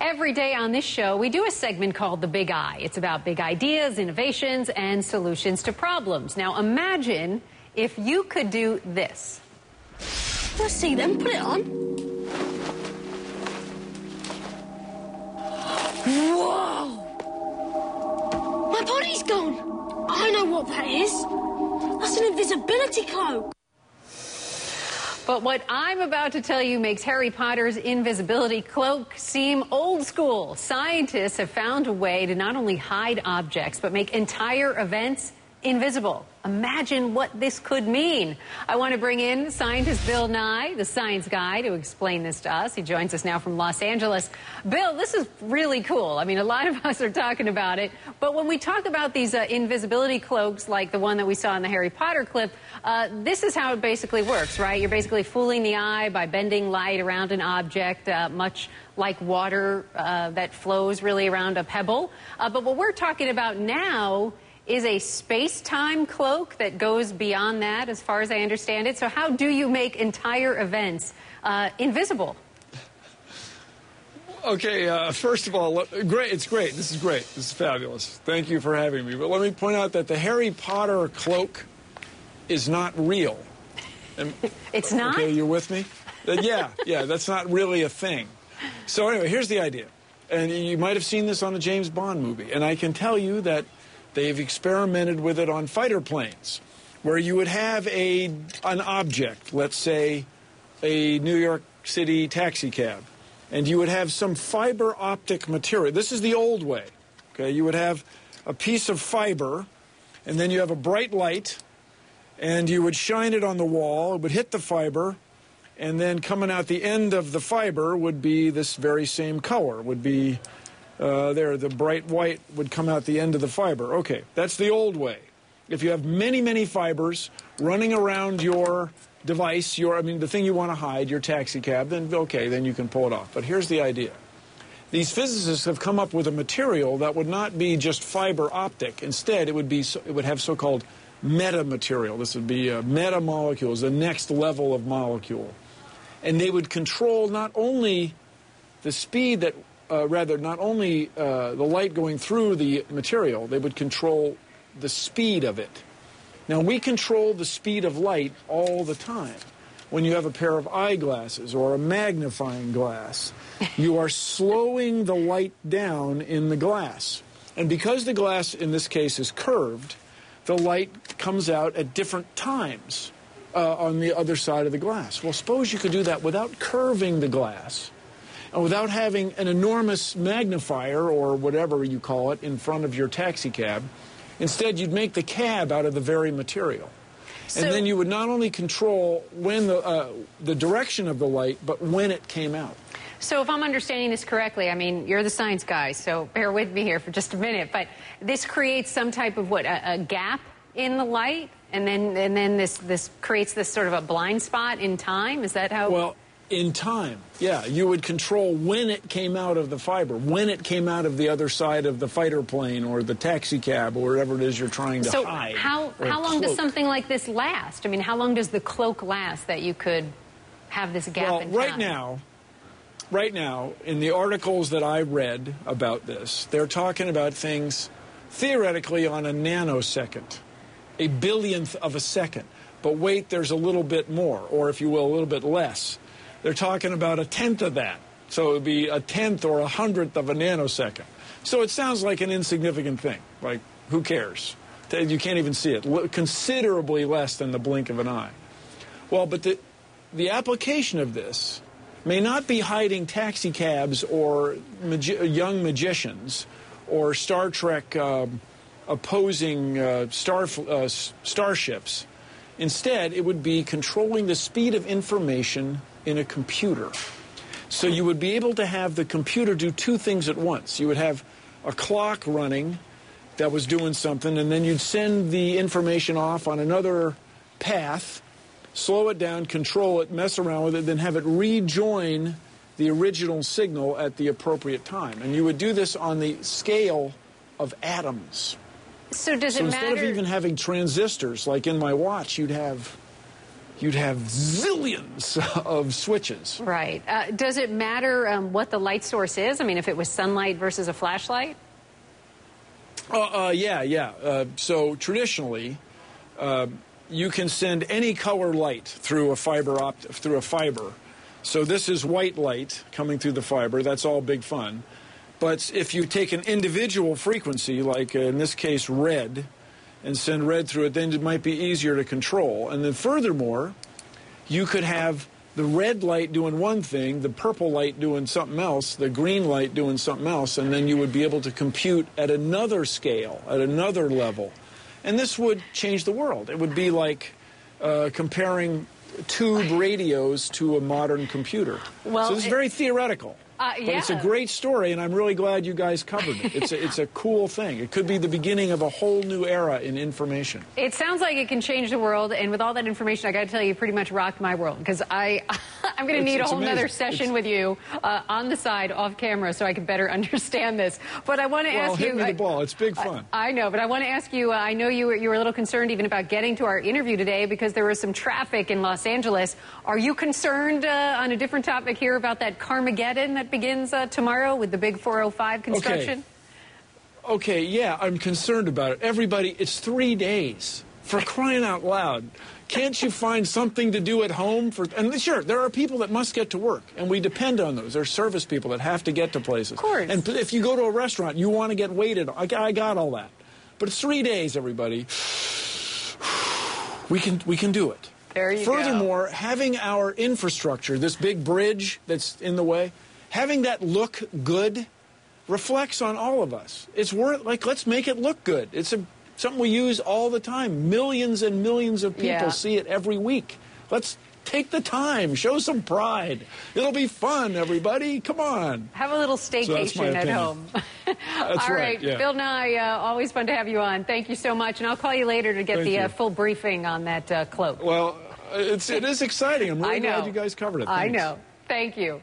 Every day on this show, we do a segment called The Big I. It's about big ideas, innovations, and solutions to problems. Now, imagine if you could do this. Let's see them. Put it on. Whoa! My body's gone. I know what that is. That's an invisibility cloak. But what I'm about to tell you makes Harry Potter's invisibility cloak seem old school. Scientists have found a way to not only hide objects, but make entire events invisible. Imagine what this could mean. I want to bring in scientist Bill Nye, the science guy, to explain this to us. He joins us now from Los Angeles. Bill, this is really cool. I mean, a lot of us are talking about it. But when we talk about these invisibility cloaks, like the one that we saw in the Harry Potter clip, this is how it basically works, right? You're basically fooling the eye by bending light around an object, much like water that flows really around a pebble. But what we're talking about now is a space-time cloak that goes beyond that, as far as I understand it. So how do you make entire events invisible? Okay, first of all, great. It's great. This is great. This is fabulous. Thank you for having me. But let me point out that the Harry Potter cloak is not real. It's not? Okay, you're with me? Yeah, that's not really a thing. So anyway, here's the idea. And you might have seen this on a James Bond movie. And I can tell you that they've experimented with it on fighter planes, where you would have an object, let's say a New York City taxi cab, and you would have some fiber optic material. This is the old way. Okay, you would have a piece of fiber, and then you have a bright light, and you would shine it on the wall. It would hit the fiber, and then coming out the end of the fiber would be this very same color, would be the bright white would come out the end of the fiber. Okay, that's the old way. If you have many, many fibers running around your device, the thing you want to hide, your taxi cab, then okay, then you can pull it off. But here's the idea. These physicists have come up with a material that would not be just fiber optic. Instead, it would have so-called metamaterial. This would be metamolecules, the next level of molecule. And they would control not only the speed that not only the light going through the material, they would control the speed of it. Now, we control the speed of light all the time. When you have a pair of eyeglasses or a magnifying glass, you are slowing the light down in the glass. And because the glass, in this case, is curved, the light comes out at different times on the other side of the glass. Well, suppose you could do that without curving the glass, and without having an enormous magnifier or whatever you call it in front of your taxi cab. Instead, you'd make the cab out of the very material. And then you would not only control when the direction of the light, but when it came out. So if I'm understanding this correctly, I mean, you're the science guy, so bear with me here for just a minute, but this creates some type of a gap in the light, and then this creates this sort of a blind spot in time? Is that how? Well, in time, yeah. You would control when it came out of the fiber, when it came out of the other side of the fighter plane or the taxi cab or whatever it is you're trying to hide. So how long does something like this last? I mean, how long does the cloak last that you could have this gap in time? Right now, in the articles that I read about this, they're talking about things theoretically on a nanosecond, a billionth of a second. But wait, there's a little bit more, or if you will, a little bit less. They're talking about a tenth of that. So it would be a tenth or a hundredth of a nanosecond. So it sounds like an insignificant thing. Like, who cares? You can't even see it. Considerably less than the blink of an eye. Well, but the application of this may not be hiding taxi cabs or young magicians or Star Trek opposing starships. Instead, it would be controlling the speed of information in a computer. So you would be able to have the computer do two things at once. You would have a clock running that was doing something, and then you'd send the information off on another path, slow it down, control it, mess around with it, then have it rejoin the original signal at the appropriate time. And you would do this on the scale of atoms. So does it matter? Instead of even having transistors, like in my watch, you'd have you'd have zillions of switches. Right. Does it matter what the light source is? I mean, if it was sunlight versus a flashlight? Yeah. So traditionally, you can send any color light through a fiber. So this is white light coming through the fiber. That's all big fun. But if you take an individual frequency, like in this case red, and send red through it, then it might be easier to control. And then furthermore, you could have the red light doing one thing, the purple light doing something else, the green light doing something else, and then you would be able to compute at another scale, at another level. And this would change the world. It would be like comparing tube radios to a modern computer. Well, so it's very theoretical. But it's a great story, and I'm really glad you guys covered it. It's a cool thing. It could be the beginning of a whole new era in information. It sounds like it can change the world, and with all that information, I got to tell you, pretty much rocked my world, because I'm going to need a whole nother session with you on the side, off camera, so I can better understand this. But I want to ask you... Well, hit me the ball. It's big fun. I know, but I want to ask you, I know you were a little concerned even about getting to our interview today because there was some traffic in Los Angeles. Are you concerned on a different topic here about that Carmageddon that begins tomorrow with the big 405 construction? Okay, yeah, I'm concerned about it. Everybody, it's 3 days. For crying out loud. Can't you find something to do at home? And sure, there are people that must get to work, and we depend on those. There are service people that have to get to places. Of course. And if you go to a restaurant, you want to get waited on. I got all that. But it's 3 days, everybody. We can do it. There you Furthermore, having our infrastructure, this big bridge that's in the way, having that look good reflects on all of us. It's let's make it look good. It's something we use all the time. Millions and millions of people see it every week. Let's take the time. Show some pride. It'll be fun, everybody. Come on. Have a little staycation at home. That's all right. Yeah. Bill Nye, always fun to have you on. Thank you so much. And I'll call you later to get the full briefing on that cloak. Well, it is exciting. I'm really glad you guys covered it. Thanks. I know. Thank you.